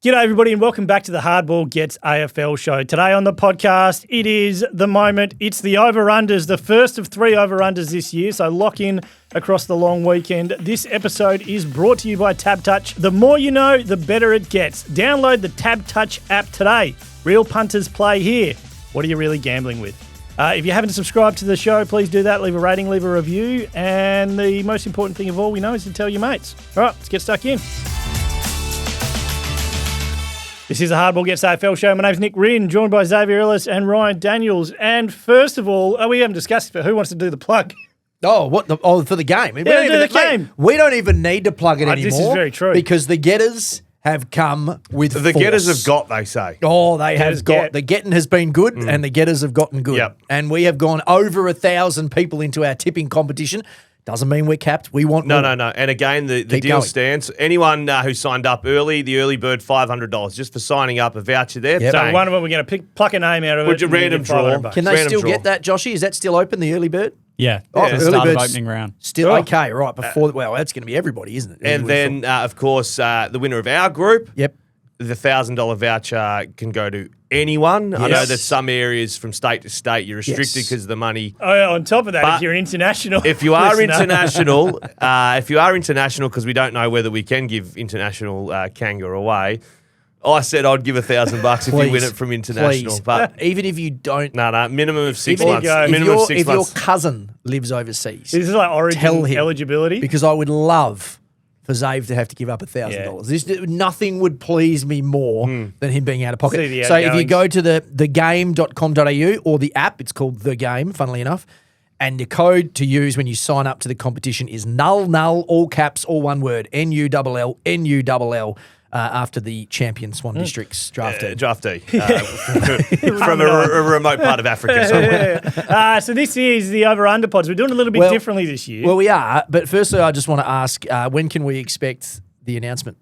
G'day everybody and welcome back to the Hardball Gets AFL show. Today on the podcast, it is the moment. It's the over-unders, the first of 3 over-unders this year, so lock in across the long weekend. This episode is brought to you by TabTouch. The more you know, the better it gets. Download the TabTouch app today. Real punters play here. What are you really gambling with? If you haven't subscribed to the show, please do that. Leave a rating, leave a review. And the most important thing of all we know is to tell your mates. All right, let's get stuck in. This is the Hardball Gets AFL show. My name's Nick Rynne, joined by Xavier Ellis and Ryan Daniels. And first of all, we haven't discussed it, but who wants to do the plug? Oh, what? For the game? We don't even, game. We don't even need to plug it anymore. This is very true. Because the getters have come with The force. getters have got, they say. Oh, they have got. Get. The getting has been good and the getters have gotten good. Yep. And we have gone over 1,000 people into our tipping competition. Doesn't mean we're capped. We want No. more. And again, the Keep deal going. stands. Anyone who signed up early, the early bird, $500 just for signing up, a voucher there. Yep. So Bang. one of them, we're going to pluck a name out of Would it. you and random get 500 draw? bucks. Can they Random still draw. get that, Joshy? Is that still open, the early bird? Yeah, Oh, it's the early start of birds. opening round. Still Oh. okay, right? Before well, that's going to be everybody, isn't it? And then, of course, the winner of our group, Yep. the $1,000 voucher can go to anyone. I know Yes. that some areas from state to state you're restricted Yes. because of the money. Oh, yeah, on top of that, But if you're international. If you are listener- international, because we don't know whether we can give international kangaroo away, I said I'd give $1,000 if you win it from international. Please. But Even if you don't, no, minimum of 6 Even if months. you go- if Minimum of if 6 your months. cousin lives overseas, This is like origin tell him. eligibility. because I would love for Zave to have to give up $1,000. Nothing would please me more than him being out of pocket. See the So if you outgoings. go to thegame.com.au or the app, it's called The Game, funnily enough, and the code to use when you sign up to the competition is null, all caps, all one word, NULL, after the champion Swan Districts draftee. Draftee. From a remote part of Africa somewhere. So this is the over-under pods. We're doing a little bit differently this year. Well, we are, but firstly, I just want to ask, when can we expect the announcement?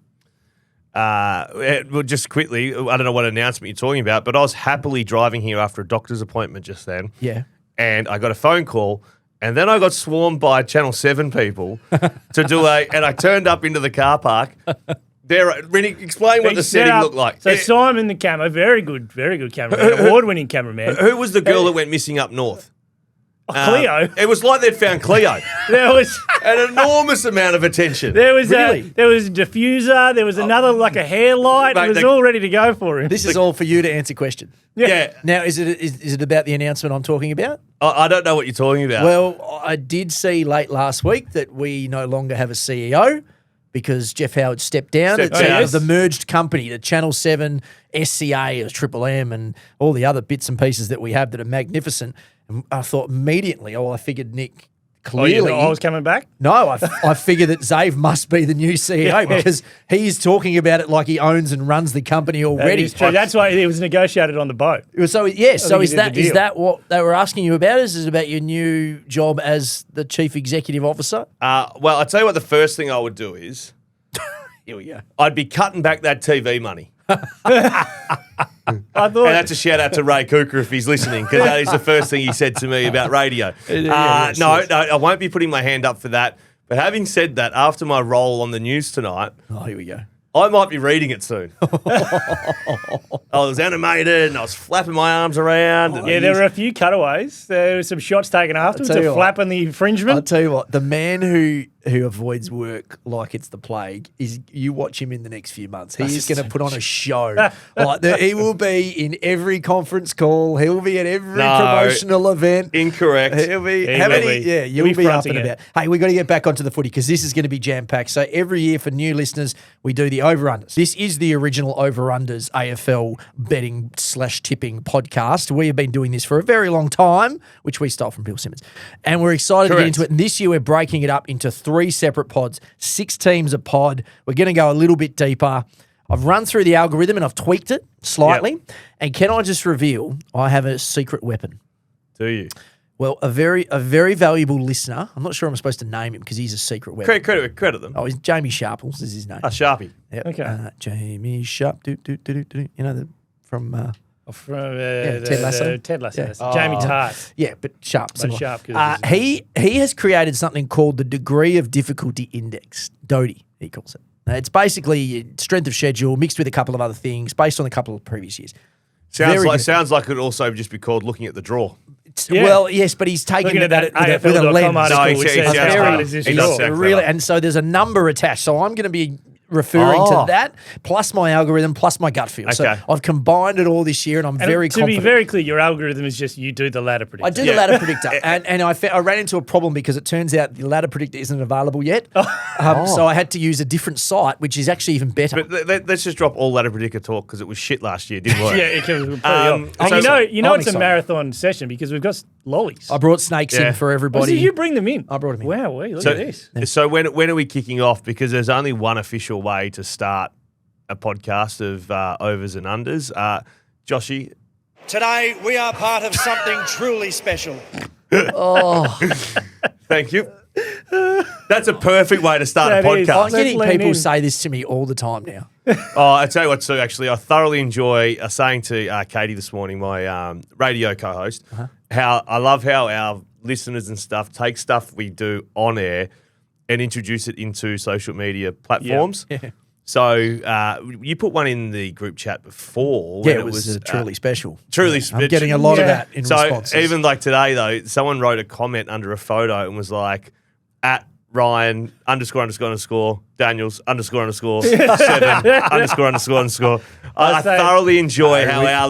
Well, just quickly, I don't know what announcement you're talking about, but I was happily driving here after a doctor's appointment just then. Yeah. And I got a phone call, and then I got swarmed by Channel 7 people to do and I turned up into the car park. Really explain what the setting looked like. So Simon the camera, very good cameraman, award-winning cameraman. Who was the girl that went missing up north? Cleo. It was like they'd found Cleo. There was An enormous amount of attention. there was Really? there was a diffuser. There was another like a hair light. Mate, It was they- all ready to go for him. This is all for you to answer question. Yeah. Now, is it about the announcement I'm talking about? I don't know what you're talking about. Well, I did see late last week that we no longer have a CEO because Jeff Howard stepped down. Stepped It's down. the merged company, the Channel 7, SCA, or Triple M, and all the other bits and pieces that we have that are magnificent. And I thought immediately, I figured Nick Oh, you clearly. thought I was coming back. No, I figured that Zave must be the new CEO because he's talking about it like he owns and runs the company That already. is true. That's why it was negotiated on the boat. So yes, so think is he did the deal. that what they were asking you about? Is it about your new job as the chief executive officer? well, I'll tell you what the first thing I would do is Here we go. I'd be cutting back that TV money. I thought And that's a shout out to Ray Cooker if he's listening, because that is the first thing he said to me about radio. No, I won't be putting my hand up for that. But having said that, after my role on the news tonight, Oh, here we go. I might be reading it soon. I was animated and I was flapping my arms around. And yeah, there were a few cutaways. There were some shots taken afterwards tell you to what. flapping the I'll infringement. tell you what, the man who avoids work like it's the plague is you watch him in the next few months. He is going to put on a show. He will be in every conference call. He'll be at every promotional event. Incorrect. He'll be, He how will many? be. Yeah, He'll you'll be be up fronting and it. about. Hey, we've got to get back onto the footy because this is going to be jam-packed. So every year for new listeners, we do the over-unders. This is the original over-unders AFL betting/tipping podcast. We have been doing this for a very long time, which we stole from Bill Simmons. And we're excited to get Correct. into it. And this year we're breaking it up into 3 separate pods, 6 teams a pod. We're going to go a little bit deeper. I've run through the algorithm and I've tweaked it slightly. Yep. And can I just reveal I have a secret weapon? Do you? Well, a very valuable listener. I'm not sure I'm supposed to name him because he's a secret weapon. Credit them. Oh, he's Jamie Sharples is his name. Sharpie. Yep. Okay. Jamie Sharp. You know, from From Ted Lasso. Ted Lasso. Yeah. That's Jamie Tart. yeah, but Sharp. But similar. Sharp, 'cause he has created something called the degree of difficulty index. DODI, he calls it. It's basically strength of schedule mixed with a couple of other things based on a couple of previous years. Sounds like it would also just be called looking at the draw. Yeah. Well, yes, but he's taking Looking it at that with a AFL.com lens. article, No, which he says sounds how clever. hard is this He does draw? sound Really, clever. and so there's a number attached. So I'm going to be referring to that plus my algorithm plus my gut feel. So Okay. I've combined it all this year, and I'm very to confident. be very clear, your algorithm is just you do the ladder predictor. I do the ladder predictor, and I ran into a problem because it turns out the ladder predictor isn't available yet. So I had to use a different site, which is actually even better. But let's just drop all ladder predictor talk because it was shit last year, didn't work. Yeah, it can completely off. And so- you know I'm it's a excited. marathon session because we've got lollies. I brought snakes Yeah. in for Oh, everybody. did you bring them in? I brought them in. Wow, look at this. So when are we kicking off? Because there's only one official way to start a podcast of overs and unders. Joshy, Today, we are part of something truly special. thank you. That's a perfect way to start a That is. podcast. I'm Let's getting lean people in. say this to me all the time now. Oh, I tell you what, Sue, actually, I thoroughly enjoy saying to Katie this morning, my radio co-host, how I love how our listeners and stuff take stuff we do on air and introduce it into social media platforms. Yeah. So you put one in the group chat before. Yeah, when it was truly special. Truly I'm special. getting a lot of Yeah. that in So responses. even like today though, someone wrote a comment under a photo and was like, at Ryan ___ Daniels _ 7 _ I say- thoroughly enjoy No, how we- our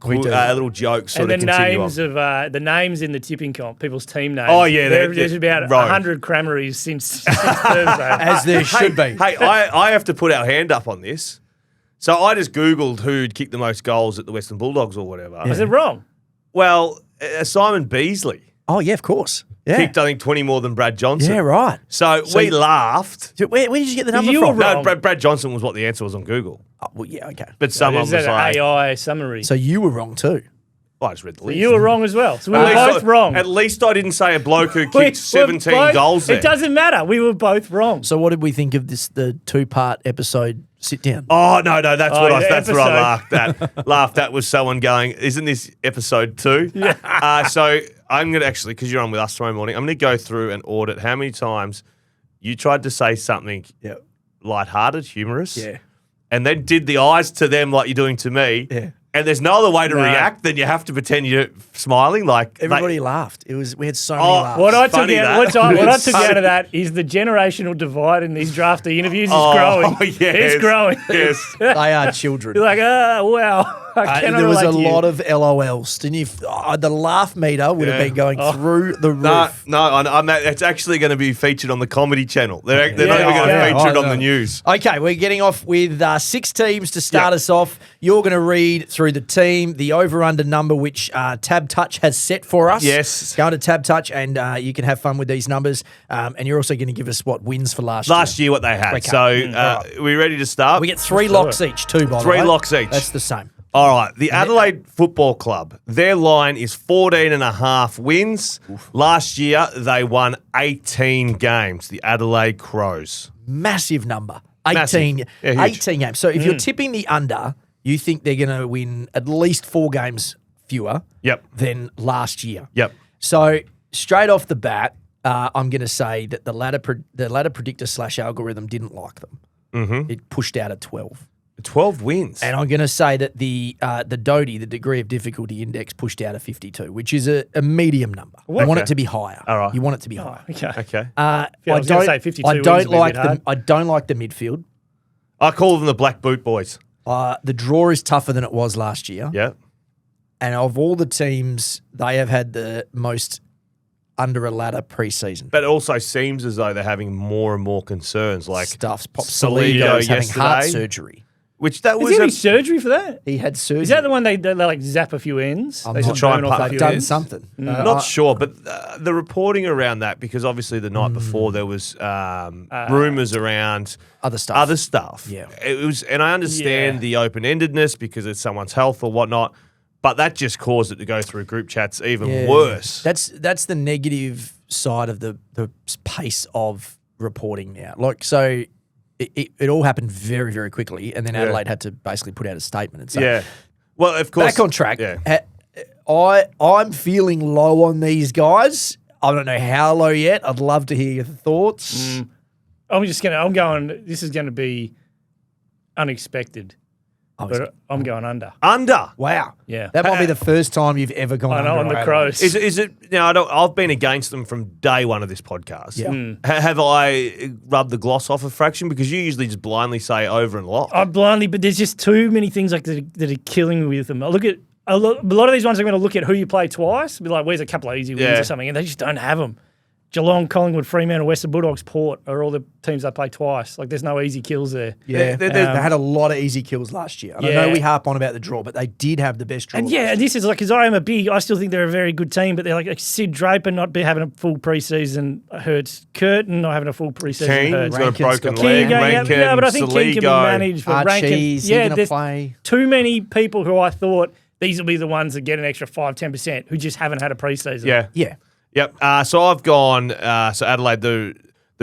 we do. little jokes sort And of the continue names on. of the names in the tipping comp, people's team names. Oh, yeah, there's about right. 100 crammaries since Thursday. as there should be. Hey, I have to put our hand up on this. So I just Googled who'd kicked the most goals at the Western Bulldogs or whatever. Is it wrong? Well, Simon Beasley Oh, yeah, of course. Yeah. kicked, I think, 20 more than Brad Johnson. Yeah, right. So we laughed. So where did you get the number You from? were No, wrong. Brad Johnson was what the answer was on Google. Oh, well, yeah, okay. But someone Is was that like, an AI summary? So you were wrong too. I just read the list. you were wrong as well. So we At were least both I- wrong. At least I didn't say a bloke who We kicked were 17 both- goals there. It doesn't matter. We were both wrong. So what did we think of the two-part episode sit down? Oh, no, that's Oh, what the that's what I episode. laughed at was someone going, isn't this episode 2? Yeah. So I'm going to actually, because you're on with us tomorrow morning, I'm going to go through and audit how many times you tried to say something Yeah. lighthearted, humorous, Yeah. and then did the eyes to them like you're doing to me. Yeah. And there's no other way to No. react than you have to pretend you're smiling. Like Everybody laughed. We had so many Oh, laughs. What I took funny out, that. what I It's took funny. out of that is the generational divide in these draftee interviews is Oh, growing. yes. It's growing. Yes. They are children. You're like, wow. I cannot there was a relate to you. lot of LOLs. Didn't you? The laugh meter would have Yeah. been going through the roof. It's actually going to be featured on the Comedy Channel. They're not even Yeah. going to Yeah. feature it Oh, on the no. news. Okay, we're getting off with 6 teams to start us off. You're going to read through the team, the over-under number, which Tab Touch has set for us. Yes. Go to Tab Touch and you can have fun with these numbers. And you're also going to give us what wins for last year. Last year, what they had. Okay. So, are we ready to start? We get 3 locks each, too, by the way. 3 locks each. That's the same. All right. The Adelaide Football Club, their line is 14.5 wins. Last year, they won 18 games, the Adelaide Crows. Massive number. Massive. 18, Yeah, huge. 18 games. So if you're tipping the under, you think they're going to win at least 4 games fewer Yep. than last year. Yep. So straight off the bat, I'm going to say that the ladder predictor / algorithm didn't like them. Mm-hmm. It pushed out at 12. 12 wins. And I'm going to say that the DOTI, the degree of difficulty index, pushed out at 52, which is a medium number. You want Okay. it to be higher. All right. You want it to be higher. Okay. Okay. I was gonna say 52 wins would be a bit hard. I don't like the midfield. I call them the Black Boot Boys. The draw is tougher than it was last year. Yeah. And of all the teams, they have had the most under a ladder preseason. But it also seems as though they're having more and more concerns, like Stuff's Pop Saligo Saligo's having heart yesterday. surgery. which that Is was there any a, surgery for that? He had surgery. Is that the one they like zap a few ends? I'm They not just try burn and off put- a few done ends? something. not sure, but the reporting around that, because obviously the night before there was rumours around Other stuff. Other stuff. Yeah. It was, and I understand Yeah. the open-endedness because it's someone's health or whatnot, but that just caused it to go through group chats even Yeah. worse. That's the negative side of the pace of reporting now. Like, so it all happened very, very quickly, and then Adelaide had to basically put out a statement and say, yeah. Well, of course. back on track. Yeah. I'm feeling low on these guys. I don't know how low yet. I'd love to hear your thoughts. I'm going. This is going to be unexpected, but I'm going under. Under. Wow. Yeah. That might be the first time you've ever gone I know under on the Adelaide. Crows. Is it? Now I've been against them from day one of this podcast. Yeah. Have I rubbed the gloss off a fraction? Because you usually just blindly say over and lock. I blindly, but there's just too many things like that are killing me with them. I look at a lot of these ones. I'm going to look at who you play twice. Be like, where's a couple of easy wins or something, and they just don't have them. Geelong, Collingwood, Fremantle, Western Bulldogs, Port are all the teams they play twice. Like, there's no easy kills there. Yeah, they had a lot of easy kills last year. And I know we harp on about the draw, but they did have the best draw. And this is like, because I still think they're a very good team, but they're like Sid Draper not having a full preseason hurts. Curtin not having a full preseason Keen's hurts. got a broken Keane leg. going, Rankin, but I think Keane can be Saligo. managed. But Archie's Rankin, going to play. too many people who I thought these will be the ones that get an extra 5-10% who just haven't had a preseason. Yeah. Yeah. Yep. So I've gone. So Adelaide, the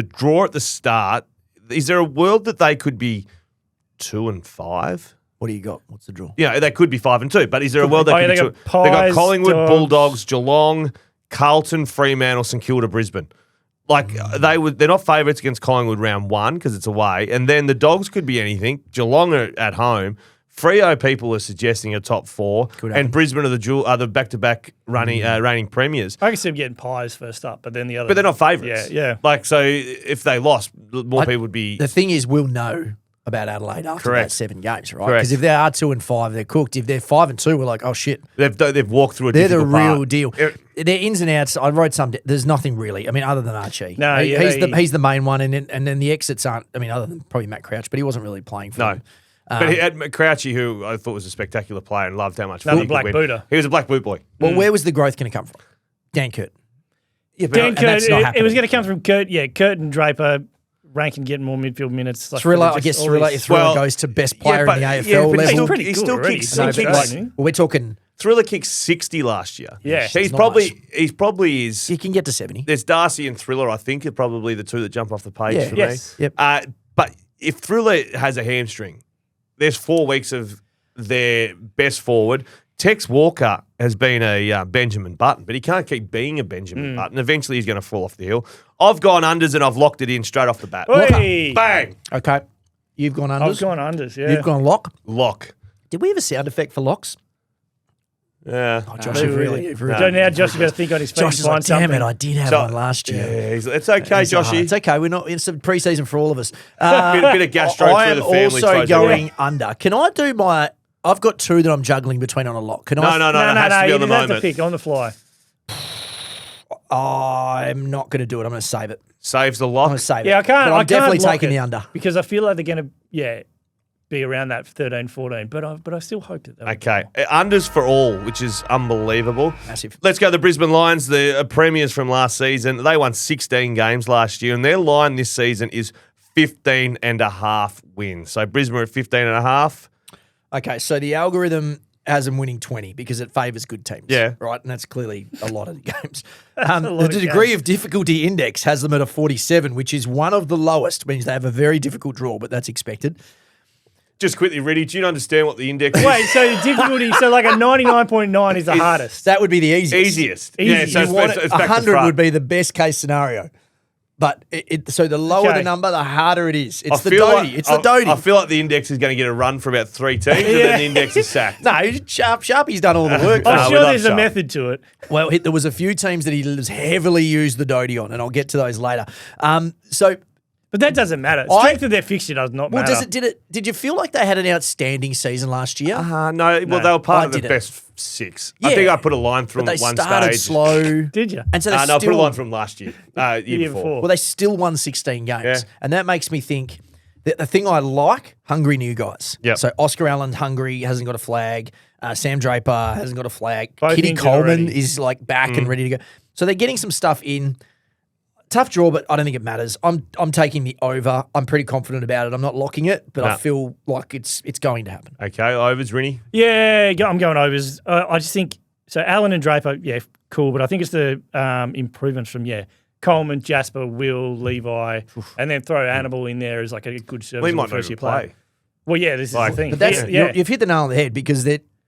draw at the start. Is there a world that they could be 2-5? What do you got? What's the draw? Yeah, they could be 5-2. But is there a world they could they be got 2? They got Pies, Collingwood, Dogs. Bulldogs, Geelong, Carlton, Fremantle, St Kilda, Brisbane. Like they're not favourites against Collingwood round 1 because it's away, and then the Dogs could be anything. Geelong are at home. Freo people are suggesting a top 4, and Brisbane are the back-to-back reigning premiers. I can see them getting Pies first up, but then the other. But they're not favourites. Yeah. Like, so if they lost, more people would be. The thing is, we'll know about Adelaide after Correct. that 7 games, right? Correct. Because if they are 2-5, they're cooked. If they're 5-2, we're like, oh shit, They've walked through a they're the difficult real part. deal. Their ins and outs. I wrote some. There's nothing really. I mean, other than Archie. No, he's the main one, and then the exits aren't. I mean, other than probably Matt Crouch, but he wasn't really playing for No. them. But he had Crouchy, who I thought was a spectacular player and loved how much Another fun he black could win. booter. He was a black boot boy. Well, where was the growth going to come from? Dan Curtin. Yeah, but Dan and that's not Kurt, it was happening. going to come from Kurt. Yeah, Curtin, Draper, Rankin getting more midfield minutes. Like, Thriller, I just guess all Thriller, these- Thriller goes to best player in the AFL but level. pretty he good still already. kicks. No, He but kicks like- We're talking. Thriller kicks 60 last year. Yeah. he's It's probably is. You can get to 70. There's Darcy and Thriller. I think are probably the two that jump off the page Yeah. for Yes. me. Yep. But if Thriller has a hamstring, there's 4 weeks of their best forward. Tex Walker has been a Benjamin Button, but he can't keep being a Benjamin Button. Eventually, he's going to fall off the hill. I've gone unders and I've locked it in straight off the bat. Hey! Bang! Okay. You've gone unders. I've gone unders, yeah. You've gone lock. Lock. Did we have a sound effect for locks? Yeah. Oh, Josh, you've really. So now Josh, you've got to think on his feet Josh and is like, find damn something. it, I did have one last year. Yeah, it's okay, Joshy. It's okay. We're not. It's a pre-season for all of us. Bit of gastro I through am the family. also throws going everything. under. Can I do my? I've got 2 that I'm juggling between on a lock. Can I? No, it has to be you on the didn't have to moment. pick on the fly. I'm not going to do it. I'm going to save it. Saves the I'm lock. going to save it. Yeah, I can't. But I I'm definitely can't lock taking it the under. because I feel like they're going to, be around that 13, 14. But I still hope that they'll Okay. Unders for all, which is unbelievable. Massive. Let's go to the Brisbane Lions, the premiers from last season. They won 16 games last year, and their line this season is 15.5 wins. So Brisbane are at 15.5. Okay, so the algorithm has them winning 20 because it favours good teams. Yeah. Right, and that's clearly a lot of games. a lot The of degree games. of difficulty index has them at a 47, which is one of the lowest, means they have a very difficult draw, but that's expected. Just quickly, Riddy, do you understand what the index is? Wait, so the difficulty, so like a 99.9 is the hardest. That would be the easiest. Easiest. Easy. Yeah, so You it's, Want it's, it- it's back to 100 front. would be the best case scenario. But so the lower Okay. the number, the harder it is. It's I the feel Doty. like- It's the Doty. I feel like the index is going to get a run for about 3 teams, and then the index is sacked. No, Sharpie's done all the work. I'm we sure love there's a Sharp. method to it. Well, there was a few teams that he has heavily used the Doty on, and I'll get to those later. So, But that doesn't matter. Strength of their fixture does not well, matter. did you feel like they had an outstanding season last year? No, well, they were part I of the didn't. best 6. Yeah, I think I put a line through but them they at one started stage. slow. Did you? And so they No, I put a still, line from last year, year Year before. before. well, they still won 16 games. Yeah. And that makes me think that the thing I like, hungry new guys. Yep. So Oscar Allen, hungry, hasn't got a flag. Sam Draper hasn't got a flag. Both Kitty injured Coleman already. is like back and ready to go. So they're getting some stuff in. Tough draw, but I don't think it matters. I'm taking the over. I'm pretty confident about it. I'm not locking it, but I No. feel like it's going to happen. Okay, overs, Rinny. Yeah, I'm going overs. I just think so. Allen and Draper, cool, but I think it's the improvements from Coleman, Jasper, Will, Levi, and then throw Hannibal in there as like a good service. We might not first even year player. play. Well, this is Like- the thing. But that's yeah. you've hit the nail on the head because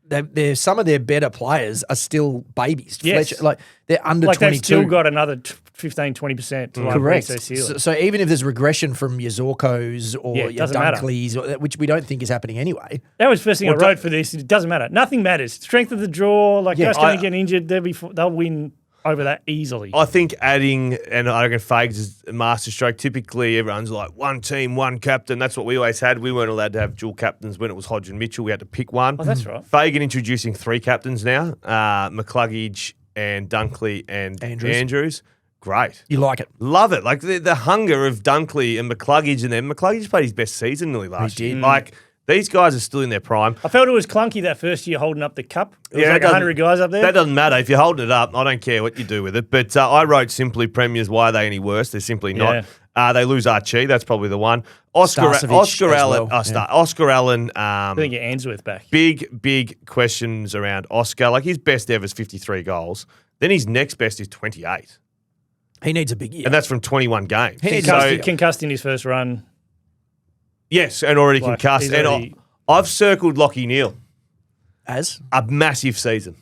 they're some of their better players are still babies. Yes. Fletcher, like they're under Like 22. they've still got another 15, 20% to like Correct. reach their ceiling. So even if there's regression from your Zorkos or Yeah, it your doesn't matter. Dunkleys, which we don't think is happening anyway. That was the first thing I wrote for this. It doesn't matter. Nothing matters. Strength of the draw, like Yeah, guys going to get injured, they'll win over that easily. I think adding, and I reckon Fags is a masterstroke. Typically, everyone's like one team, one captain. That's what we always had. We weren't allowed to have dual captains when it was Hodge and Mitchell. We had to pick one. Oh, that's right. Fagan introducing 3 captains now: McCluggage and Dunkley and Andrews. Great. You like it. Love it. Like the hunger of Dunkley and McCluggage, and then McCluggage played his best season nearly last year. Like these guys are still in their prime. I felt it was clunky that first year holding up the cup. It was like it doesn't- 100 guys up there. That doesn't matter. If you're holding it up, I don't care what you do with it. But I wrote simply Premiers, why are they any worse? They're simply not. They lose Archie. That's probably the one. Oscar Starcevic as Allen. well. Oscar Allen. I think get Ainsworth back. Big questions around Oscar. Like his best ever is 53 goals. Then his next best is 28. He needs a big year. And that's from 21 games. Concussed in his first run. Yes, and already Like, concussed. he's And already- I've circled Lockie Neal. As A massive season.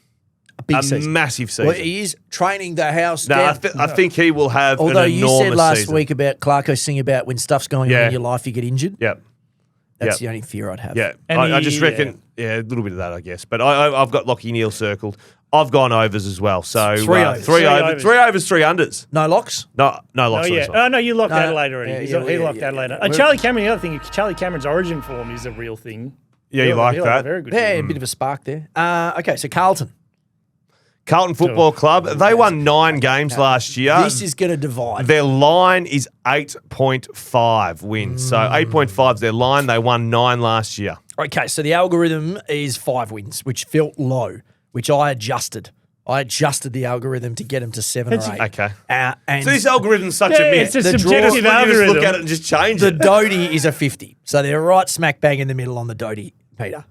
a big season. Massive season. Well, he is training the house No, down. I think he will have Although an you enormous said last season. week about Clarko singing about when stuff's going on in your life, you get injured. Yep. That's the only fear I'd have. Yeah. And I just reckon, a little bit of that, I guess. But I've got Lockie Neal circled. I've gone overs as well. So Three overs. Three Three overs. overs. 3 overs, 3 unders. No locks? No Oh, locks on yeah. this one. Oh, no, you locked No, Adelaide already. yeah, He locked yeah, Adelaide. yeah. And Charlie Cameron, the other thing, Charlie Cameron's origin form is a real thing. Yeah, you like He'll have that? a very good Yeah, year. a bit of a spark there. Okay, so Carlton. Carlton Football Club, they won 9 games last year. This is going to divide. Their line is 8.5 wins. So 8.5 is their line. They won 9 last year. Okay, so the algorithm is 5 wins, which felt low, which I adjusted. I adjusted the algorithm to get them to 7 or 8. Okay. And So this algorithm's such Yeah, a myth. it's a The subjective draw- you just look algorithm. at it and just change the it. Doty is a 50. So they're right smack bang in the middle on the Doty, Peter.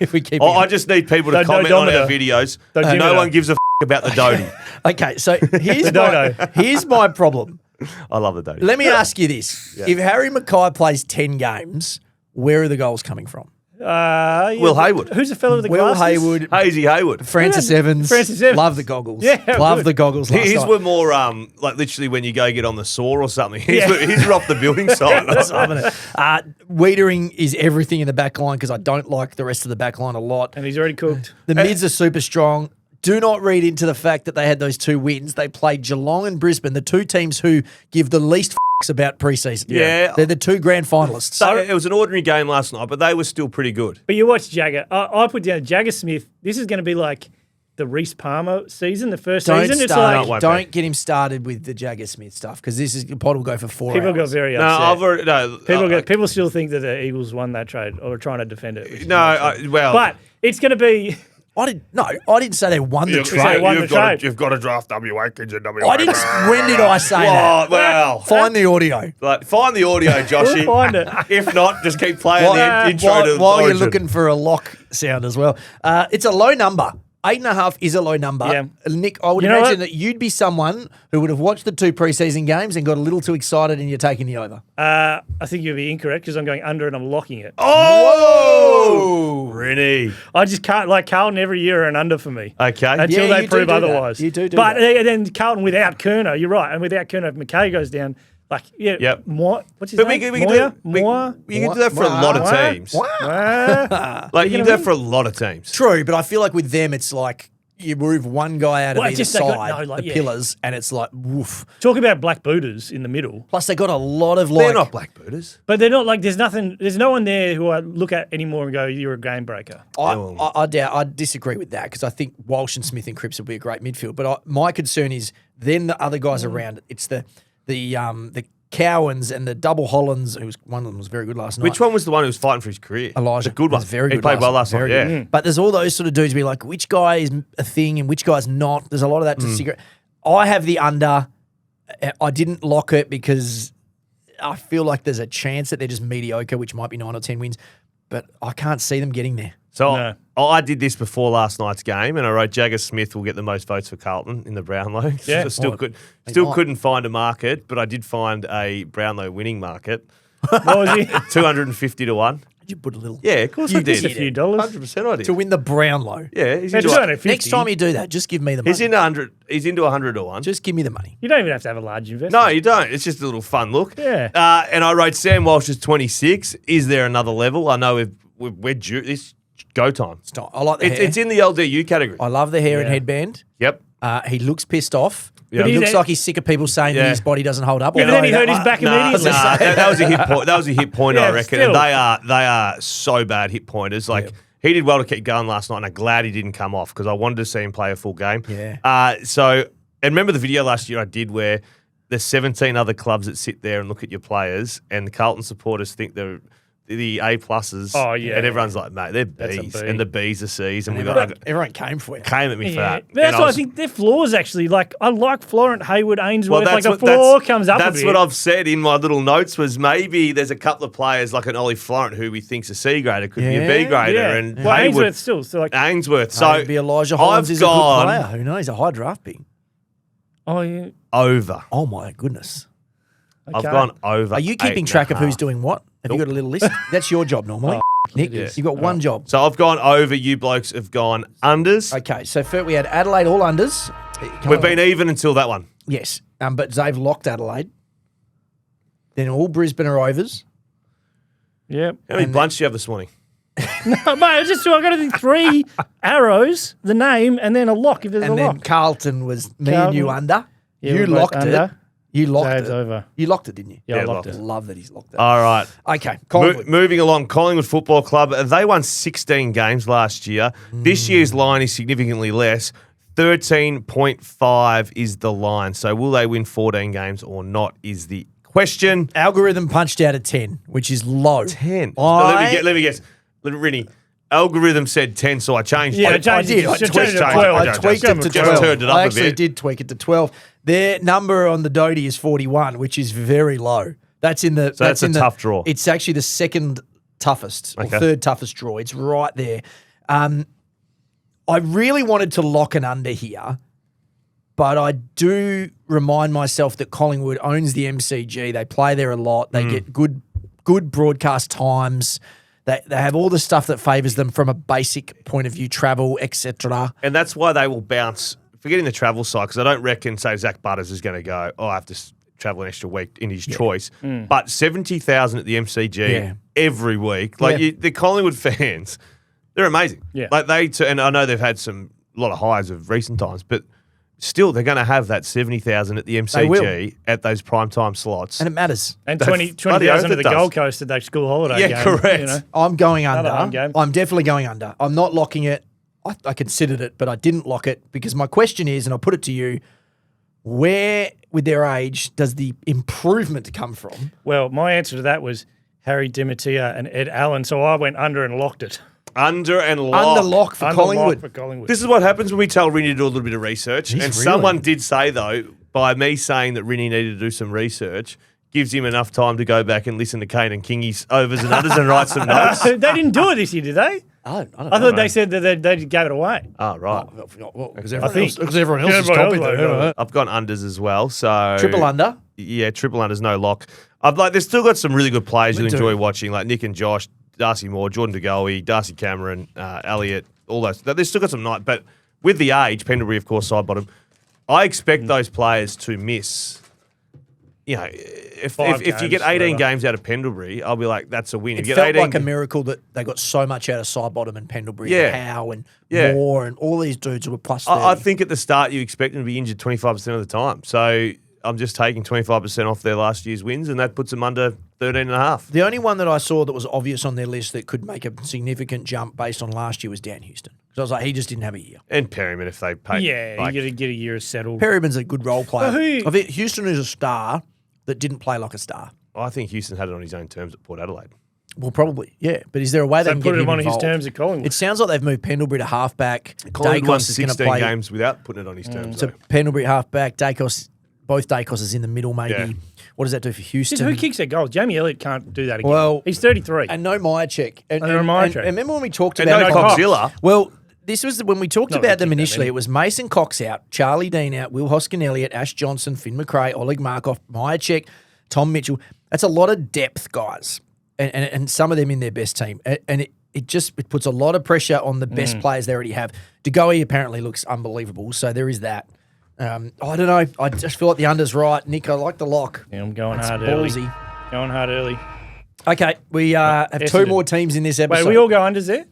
If we keep I just need people to The comment on our dodometer. videos. The No dodometer. one gives a about the Doty. Okay, so here's dodo. here's my problem. I love the Doty. Let me ask you this. If Harry Mackay plays 10 games, where are the goals coming from? Yeah. Will Hayward. Who's the fellow with the Will glasses? Haywood, Hazy Hayward. Francis Evans. Francis Evans. Love the goggles. Yeah, Love good. the goggles last His night. were more like literally when you go get on the saw or something. His Yeah. were off the building site. Loving it. Wiedering is everything in the back line because I don't like the rest of the back line a lot. And he's already cooked. The mids are super strong. Do not read into the fact that they had those 2 wins. They played Geelong and Brisbane, the 2 teams who give the least about preseason. Yeah. They're the 2 grand finalists. So it was an ordinary game last night, but they were still pretty good. But you watch Jagger. I put down Jagger Smith. This is going to be like the Reece Palmer season, the first Don't season. It's start. like Don't Don't get him started with the Jagger Smith stuff because this is pod will go for 4 people hours. got very No, upset. I've already, no. People still think that the Eagles won that trade or are trying to defend it. which is No, not true. well, but it's going to be. I didn't say they won the You've- trade. won the trade. You've got to draft WA kids and WA. I didn't. When did I say that? Well, Find the audio. like, find the audio, Joshy. We'll find it. If not, just keep playing the intro to While you're Origin. looking for a lock sound as well. It's a low number. 8.5 is a low number. Yeah. Nick, I would You know imagine what? that you'd be someone who would have watched the 2 preseason games and got a little too excited and you're taking the over. I think you'll be incorrect because I'm going under and I'm locking it. Oh, Rennie. I just can't like Carlton every year are an under for me. Okay. Until Yeah, they you prove do that. otherwise. You do But that. then Carlton without Kerner, you're right. And without Kerner, if McKay goes down, like, Yep. what's his But we name? can do you can do that for a lot of Moya? teams. Ah. Like you can do that for a lot of teams. True, but I feel like with them, it's like you move one guy out of Well, either just they got- side, no, like, the yeah. pillars, and it's like, woof. Talk about black booters in the middle. Plus, they got a lot of They're like. not black booters. But they're not like, there's no one there who I look at anymore and go, you're a game breaker. I disagree with that because I think Walsh and Smith and Cripps will be a great midfield. But my concern is then the other guys around it. It's the Cowans and the double Hollands, one of them was very good last night. Which one was the one who was fighting for his career? Elijah. The good one. Was very good. He played well last night. Very Yeah. good. But there's all those sort of dudes be like, which guy is a thing and which guy's not. There's a lot of that to figure. I have the under. I didn't lock it because I feel like there's a chance that they're just mediocre, which might be 9 or 10 wins. But I can't see them getting there. So No. I did this before last night's game, and I wrote Jagger Smith will get the most votes for Carlton in the Brownlow. Yeah. So still couldn't find a market, but I did find a Brownlow winning market. What was he? 250 to 1. Did you put a little? Yeah, of course You I did. Just a few dollars. 100% I did. To win the Brownlow. Yeah, he's Yeah, into just only 100. 50. Next time you do that, just give me the money. He's into 100. He's into 100 to 1. Just give me the money. You don't even have to have a large investment. No, you don't. It's just a little fun look. Yeah. And I wrote Sam Walsh is 26. Is there another level? I know we're due. It's go time. Stop. I like the hair. It's in the LDU category. I love the hair and Yeah. headband. Yep. He looks pissed off. Yeah. He But looks he's- like he's sick of people saying that Yeah. his body doesn't hold up. Yeah, but then he hurt his back Nah, immediately. that was a hit point. That was a hit point, Yeah, I reckon. still. And they are so bad hit pointers. Like he did well to keep going last night, and I'm glad he didn't come off because I wanted to see him play a full game. Yeah. And remember the video last year I did where there's 17 other clubs that sit there and look at your players, and the Carlton supporters think they're the A pluses. Oh, yeah. And everyone's like, mate, they're That's a Bs, B. and the Bs are Cs, and we Everyone, got everyone came for you. came at me for Yeah. that. But that's And why I was- think their flaws actually. Like, I like Florent, Hayward, Ainsworth. Well, like, that's the what floor comes up a That's bit. what I've said in my little notes was maybe there's a couple of players like an Ollie Florent who we think's a C grader could be a B Yeah, grader, Yeah. and Well, Hayward, Ainsworth still. So, like, Ainsworth. So Maybe Elijah Hollins I've is a good gone player. Who knows? A high draft pick. oh, yeah. over. Oh, my goodness. Okay. I've gone over. Are you keeping 8.5. track of who's doing what? Have you Nope. got a little list? That's your job normally. Nick, Yeah. you've got one job. So I've gone over. You blokes have gone unders. Okay, so first we had Adelaide all unders. We've been even until that one. Yes, but Zave locked Adelaide. Then all Brisbane are overs. Yep. How many bunts do you have this morning? Oh, mate, I got to do 3 arrows, the name, and then a lock if there's And a then lock. Carlton was me and you Carlton. under. Yeah, You we're both locked it. under. You locked Zave's it. over. You locked it, didn't you? Yeah, I Yeah, locked locked it. Love that he's locked it. All right. Okay, Collingwood. Moving along, Collingwood Football Club. They won 16 games last year. This year's line is significantly less. 13.5 is the line. So will they win 14 games or not is the question. Algorithm punched out a 10, which is low. 10. I- Let me guess. Rinny, algorithm said 10, so I changed Yeah, it. I I did. I Just tweaked change it to it. 12. I tweaked it to Just 12. turned it up I a actually bit. did tweak it to 12. Their number on the Doty is 41, which is very low. That's in the. So that's a tough draw. It's actually the second toughest or Okay. third toughest draw. It's right there. I really wanted to lock an under here, but I do remind myself that Collingwood owns the MCG. They play there a lot. They get good broadcast times. They have all the stuff that favours them from a basic point of view, travel, etc. And that's why they will bounce, forgetting the travel side, because I don't reckon, say, Zach Butters is going to go, I have to travel an extra week in his choice. But 70,000 at the MCG Yeah. every week. Like, Yeah. the Collingwood fans, they're amazing. Yeah. Like, and I know they've had a lot of highs of recent times, but still, they're going to have that 70,000 at the MCG at those primetime slots. And it matters. And That's 20,000 bloody at oath the it does. Gold Coast at that school holiday Yeah, game. correct. You know? I'm going under. Another home game. I'm definitely going under. I'm not locking it. I considered it, but I didn't lock it because my question is, and I'll put it to you, where, with their age, does the improvement come from? Well, my answer to that was Harry Dimatia and Ed Allen, so I went under and locked it. Under and lock. Under lock for Under lock Collingwood. for Collingwood. This is what happens when we tell Rinny to do a little bit of research. He's And really- someone did say, though, by me saying that Rinny needed to do some research, gives him enough time to go back and listen to Kane and Kingy's overs and unders and write some notes. They didn't do it this year, did they? I don't I thought they said that they gave it away. Oh, right. Because I think. everyone else is Everyone copying else them. knows. I've gone unders as well. So Triple under. Yeah, triple unders, no lock. They've still got some really good players you'll do. enjoy watching, like Nick and Josh, Darcy Moore, Jordan DeGoey, Darcy Cameron, Elliott, all those. They've still got some night, but with the age, Pendlebury, of course, side bottom, I expect those players to miss. You know, if you games, get 18 whatever. games out of Pendlebury, I'll be like, that's a win. It If you felt get 18 like a miracle that they got so much out of Sidebottom and Pendlebury Yeah. and Howe and Yeah. Moore and all these dudes who were plus 30. I think at the start you expect them to be injured 25% of the time. So I'm just taking 25% off their last year's wins, and that puts them under 13.5. The only one that I saw that was obvious on their list that could make a significant jump based on last year was Dan Houston. Because I was like, he just didn't have a year. And Perryman, if they pay. Yeah, like, you got to get a year settled. Perryman's a good role player. Well, who- I think Houston is a star that didn't play like a star. I think Houston had it on his own terms at Port Adelaide. Well, probably, yeah. But is there a way they So can put get him on his involved? terms at Collingwood. It sounds like they've moved Pendlebury to halfback. Collingwood won Dacos is going to 16 play. games without putting it on his terms. So though. Pendlebury halfback, Dacos, both Dacos is in the middle maybe. Yeah. What does that do for Just Houston? who kicks their goals? Jamie Elliott can't do that again. Well, he's 33. And no Myercheck. And no Myercheck. and remember when we talked And about no Cox. Coxzilla. Well, this was when we talked Not about them really that initially. many. It was Mason Cox out, Charlie Dean out, Will Hoskin-Elliott, Ash Johnson, Finn McRae, Oleg Markov, Myercheck, Tom Mitchell. That's a lot of depth, guys. and some of them in their best team. And it puts a lot of pressure on the best players they already have. De Goey apparently looks unbelievable, so there is that. I don't know. I just feel like the under's right. Nick, I like the lock. Yeah, I'm going It's hard ballsy. early. Going hard early. Okay, we have two Essendon. more teams in this episode. Wait, we all go unders there?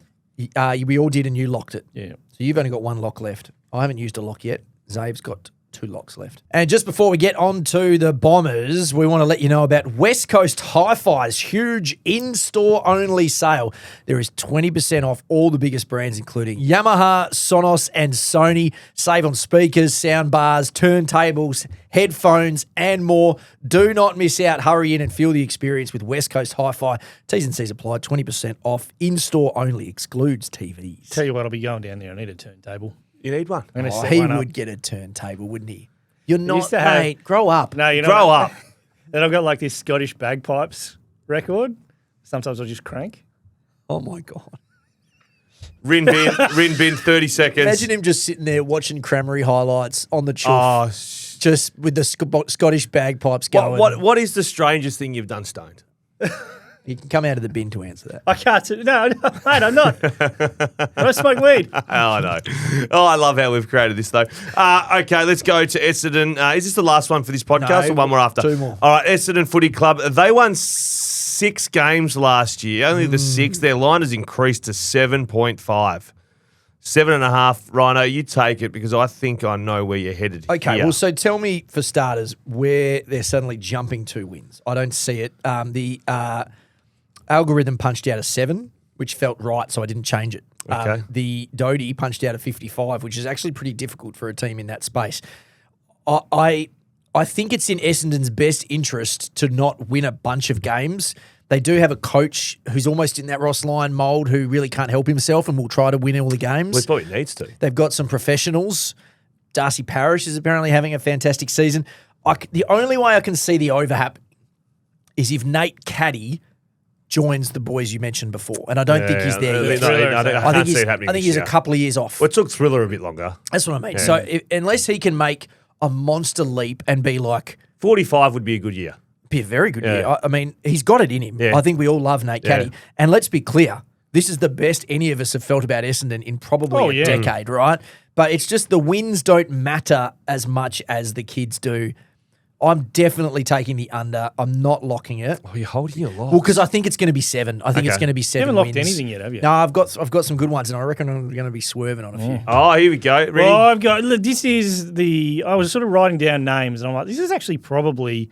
We all did, and you locked it. Yeah. So you've only got one lock left. I haven't used a lock yet. Zave's got 2 locks left. And just before we get on to the Bombers, we want to let you know about West Coast Hi-Fi's huge in-store only sale. There is 20% off all the biggest brands, including Yamaha, Sonos, and Sony. Save on speakers, sound bars, turntables, headphones, and more. Do not miss out. Hurry in and feel the experience with West Coast Hi-Fi. T's and C's apply. 20% off. In-store only. Excludes TVs. Tell you what, I'll be going down there. I need a turntable. You need one. I'm gonna set He one up. would get a turntable, wouldn't he? You're not, used to have- mate. Grow up. No, you know Grow what? up. Then I've got like this Scottish bagpipes record. Sometimes I'll just crank. Oh, my God. Rin bin, 30 seconds. Imagine him just sitting there watching Cranmery highlights on the chuff, Oh, just with the Scottish bagpipes going. what is the strangest thing you've done stoned? You can come out of the bin to answer that. I can't. No, mate, I'm not. I don't smoke weed. Oh, I know. Oh, I love how we've created this, though. Okay, let's go to Essendon. Is this the last one for this podcast No, or one more after? 2 more. All right, Essendon Footy Club. They won 6 games last year. Only the 6th. Their line has increased to 7.5. 7.5. Rhino, you take it because I think I know where you're headed. Okay, here. well, so tell me, for starters, where they're suddenly jumping 2 wins. I don't see it. The algorithm punched out a 7, which felt right, so I didn't change it. Okay. The Doty punched out a 55, which is actually pretty difficult for a team in that space. I think it's in Essendon's best interest to not win a bunch of games. They do have a coach who's almost in that Ross Lyon mould who really can't help himself and will try to win all the games. Well, he probably needs to. They've got some professionals. Darcy Parish is apparently having a fantastic season. The only way I can see the overhap is if Nate Caddy joins the boys you mentioned before, and I don't think he's there yet. I can't see it happening. I think he's a couple of years off. Well, it took Thriller a bit longer. That's what I mean. Yeah. So unless he can make a monster leap and be like, 45 would be a good year. be a very good Yeah. year. I mean, he's got it in him. Yeah. I think we all love Nate Caddy. Yeah. And let's be clear, this is the best any of us have felt about Essendon in probably a decade, right? But it's just the wins don't matter as much as the kids do. I'm definitely taking the under. I'm not locking it. Oh, you're holding your loss. Well, because I think it's going to be 7. I think it's going to be 7 You haven't locked wins. anything yet, have you? No, I've got some good ones, and I reckon I'm going to be swerving on a few. Oh, here we go. Ready? Well, I've got. Look, this is the. I was sort of writing down names, and I'm like, this is actually probably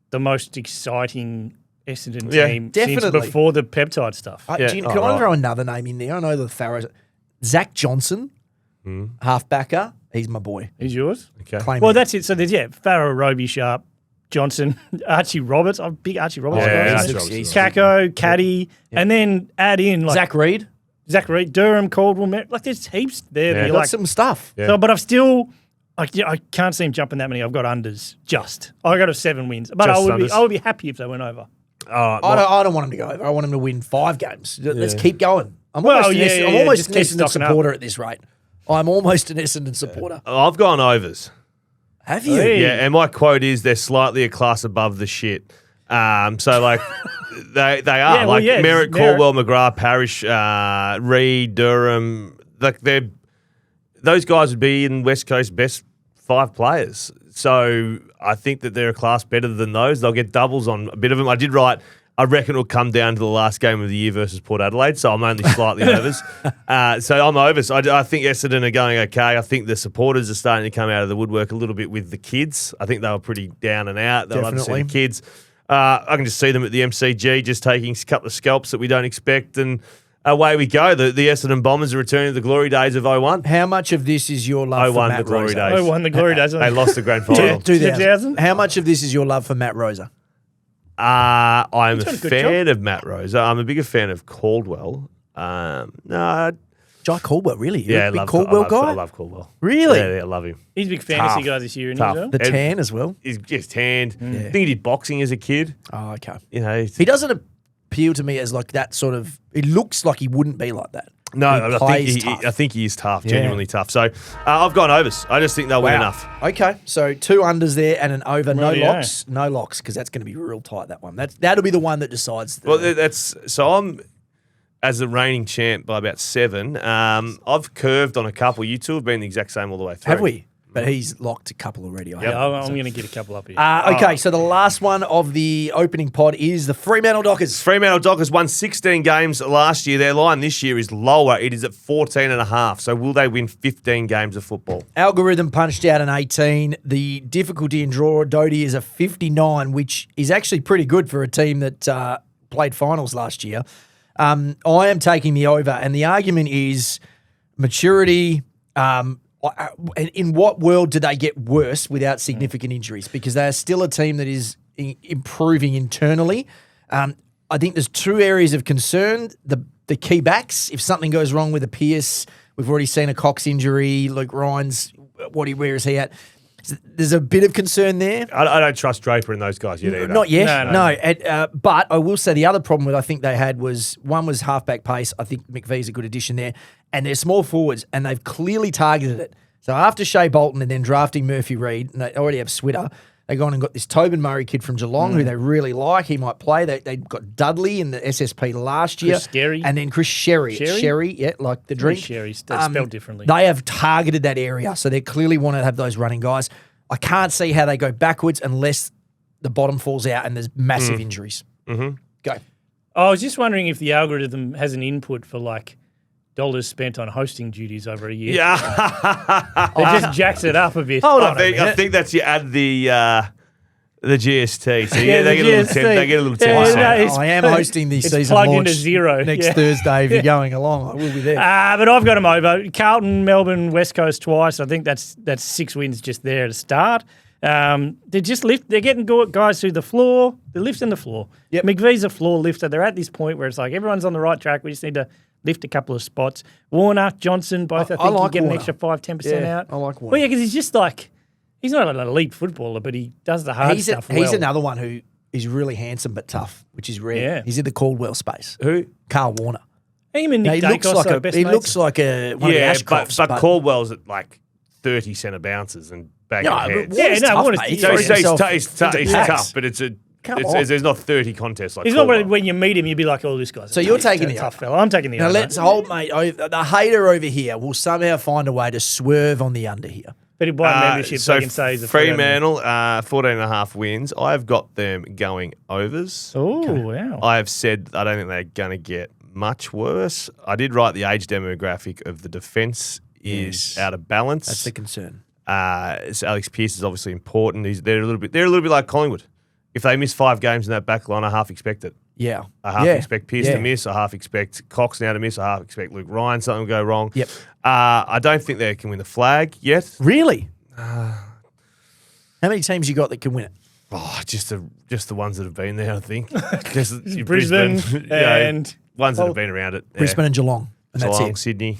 the most exciting Essendon Yeah, team definitely. since before the peptide stuff. Yeah. Can Oh, I right. throw another name in there? I know the Pharaohs. Zach Johnson, halfbacker. He's my boy. Is yours? Okay. Claim Well, him. that's it. So there's Farrow, Roby, Sharp, Johnson, Archie Roberts. I'm a big Archie Roberts Yeah, guy. Archie Roberts. Kako, Caddy, and then add in like Zach Reed. Zach Reed, Durham, Caldwell. Like there's heaps there. Yeah. That you're Got like, some stuff. Yeah. so, but I've still. I can't see him jumping that many. I've got unders. I got a 7 wins, but Just I unders. would be happy if they went over. I don't want him to go over. I want him to win 5 games. Let's keep going. I'm Well, almost yeah, I'm yeah, almost just an keep Essendon stocking up. supporter at this rate. I'm almost an Essendon supporter. I've gone overs. Have you? Hey. Yeah, and my quote is they're slightly a class above the shit. So like they are well, like yeah, Merritt, Merritt. Caldwell, McGrath, Parish, Reed, Durham. Like those guys would be in West Coast best 5 players. So I think that they're a class better than those. They'll get doubles on a bit of them. I did write. I reckon it'll come down to the last game of the year versus Port Adelaide, so I'm only slightly overs. So I'm overs. I think Essendon are going okay. I think the supporters are starting to come out of the woodwork a little bit with the kids. I think they were pretty down and out. They'll love to see the Definitely. kids. I can just see them at the MCG just taking a couple of scalps that we don't expect, and away we go. The Essendon Bombers are returning to the glory days of 01. How much of this is your love for 01, Matt the glory Rosa? days. I won the glory days. They lost the grand final. 2000? How much of this is your love for Matt Rosa? I'm a done a good fan of Matt Rosa. I'm a bigger fan of Caldwell. No, Jai Caldwell, really? You're yeah, a big I Caldwell love, guy? I love Caldwell. Really? Yeah, I love him. He's a big fantasy Tough. guy this year, isn't Tough. he? The And- tan as well? He's just tanned. Yeah. I think he did boxing as a kid. Oh, okay. You know, He doesn't appeal to me as like that sort of. It looks like he wouldn't be like that. No, He I plays tough. I think he is tough, genuinely tough. So I've gone overs. I just think they'll win enough. Okay, so 2 unders there and an over. No Rightio. locks. No locks, because that's going to be real tight, that one. That'll be the one that decides. Well, I'm as the reigning champ by about 7. I've curved on a couple. You two have been the exact same all the way through. have we? But he's locked a couple already. I Yeah, have. I'm going to get a couple up here. Okay, so the last one of the opening pod is the Fremantle Dockers. Fremantle Dockers won 16 games last year. Their line this year is lower. It is at 14.5. So will they win 15 games of football? Algorithm punched out an 18. The difficulty in draw, Doty, is a 59, which is actually pretty good for a team that played finals last year. I am taking the over, and the argument is maturity. In what world do they get worse without significant injuries? Because they are still a team that is improving internally. I think there's 2 areas of concern. The key backs, if something goes wrong with a Pierce, we've already seen a Cox injury. Luke Ryan's, where is he at? There's a bit of concern there. I don't trust Draper and those guys yet either. Not yet, No. But I will say the other problem I think they had was, one was halfback pace. I think McVee's a good addition there. And they're small forwards, and they've clearly targeted it. So after Shea Bolton and then drafting Murphy Reid, and they already have Switter, they gone and got this Tobin Murray kid from Geelong who they really like. He might play. They got Dudley in the SSP last year. Chris Sherry. And then Chris Sherry. Sherry? Yeah, like the drink. Sherry's spelled differently. They have targeted that area, so they clearly want to have those running guys. I can't see how they go backwards unless the bottom falls out and there's massive injuries. Mm-hmm. Go. I was just wondering if the algorithm has an input for like dollars spent on hosting duties over a year. Yeah. It just jacks it up a bit. Hold on I think that's you add the GST. So Yeah, they the get a little GST. 10. They get a little Yeah, 10%. no, it's- I am hosting the it's season plugged launch into zero. next Yeah. Thursday. If you're going along, I will be there. But I've got them over. Carlton, Melbourne, West Coast twice. I think that's 6 wins just there to start. They just lift. They're getting guys through the floor. They're lifting the floor. Yep. McVee's a floor lifter. They're at this point where it's like everyone's on the right track. We just need to lift a couple of spots. Warner, Johnson, both I think like you get Warner. an extra 5-10% Yeah, out. I like Warner. Well, yeah, because he's just like he's not an elite footballer, but he does the hard stuff well. He's another one who is really handsome but tough, which is rare. Yeah. He's in the Caldwell space. Who? Carl Warner. Him and Now, Nick he looks Dacos like are best he mates. looks like one of the Yeah, Ashcrofts. but Caldwell's at like 30 centre bounces and back No, of heads. but Warner's tough, Warner's- mate. He so throws he's himself He's into packs. tough, but there's not 30 contests like He's not Caldwell. when you meet him, you'd be like, "Oh, this guy's." So you're taking the tough over. fella. I'm taking the Now over. let's hold, mate. The hater over here will somehow find a way to swerve on the under here. But he buy membership, so I can say he's a Fremantle, 14.5 wins. I've got them going overs. Oh, wow. I have said I don't think they're going to get much worse. I did write the age demographic of the defence is out of balance. That's the concern. So Alex Pearce is obviously important. They're a little bit like Collingwood. If they miss 5 games in that back line, I half expect it. Yeah. I half expect Pearce Yeah. to miss. I half expect Cox now to miss. I half expect Luke Ryan something will go wrong. Yep. I don't think they can win the flag yet. Really? How many teams you got that can win it? Oh, just the ones that have been there, I think. Just Brisbane and ones that have been around it. Yeah. Brisbane and Geelong. And that's Geelong, it. Sydney,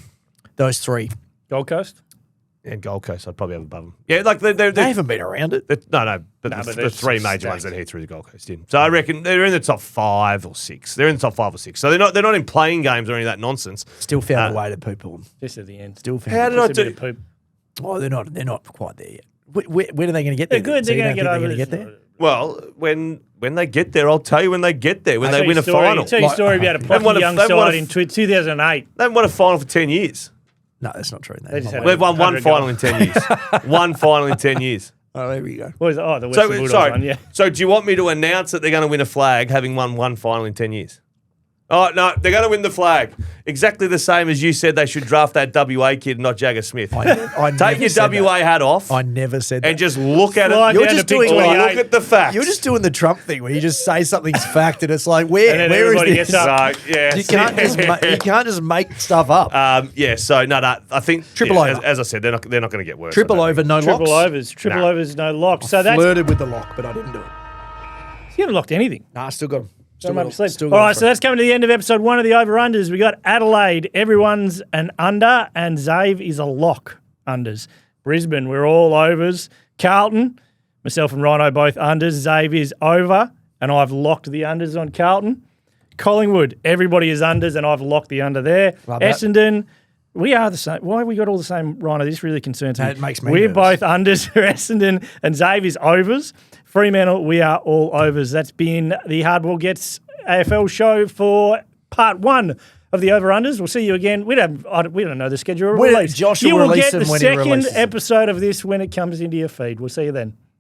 Those 3. Gold Coast. and Gold Coast. I'd probably have above them. Yeah, like they're They haven't been around it. but but the they're 3 major stacked. ones that head through the Gold Coast in. So I reckon they're in the top 5 or 6. They're in the top 5 or 6. So they're not in playing games or any of that nonsense. Still found a way to poop them. Just at the end. Still found How a did way. I Just a do? bit of poop. Oh, they're not quite there yet. When are they going to get there? They're good. So They're you going to don't get think over they're this. gonna get there? Well, when they get there, I'll tell you when they get there. When I'll they tell win you a final. Tell you a story about a They've won plucky a- young they've won side a- in 2008. They haven't won a final for 10 years. No, that's not true. They just had They've won one 100 final goals. in 10 years. One final in 10 years. Oh, there we go. What was it? Oh, the Western Bulldogs Sorry. one, yeah. So do you want me to announce that they're going to win a flag having won one final in 10 years? Oh, no, they're going to win the flag. Exactly the same as you said they should draft that WA kid, not Jagger Smith. I Take never your said WA hat off that. I never said that. and just look at Slide it. You're down just to pick doing- 28. Look at the facts. You're just doing the Trump thing where you just say something's fact and it's like, And where then is everybody this? gets up. So, yes. You can't just make stuff up. So I think Triple over. As I said, they're not going to get worse. Triple I don't over, no Triple locks. overs, no lock. So that's Flirted with the lock, but I didn't do it. you haven't locked anything. Nah, still got them. Don't make a sleep. All right, so that's coming to the end of episode 1 of the over-unders. We got Adelaide. Everyone's an under, and Xav is a lock unders. Brisbane, we're all overs. Carlton, myself and Rhino both unders. Xav is over, and I've locked the unders on Carlton. Collingwood, everybody is unders, and I've locked the under there. Love that. Essendon, we are the same. Why have we got all the same, Rhino? This really concerns me. It makes me We're nervous. both unders for Essendon, and Xavier's overs. Fremantle, we are all overs. That's been the Hardball Gets AFL show for part 1 of the over-unders. We'll see you again. We don't know the schedule of release. Josh you will will release get the them when he second releases them. episode of this when it comes into your feed. We'll see you then.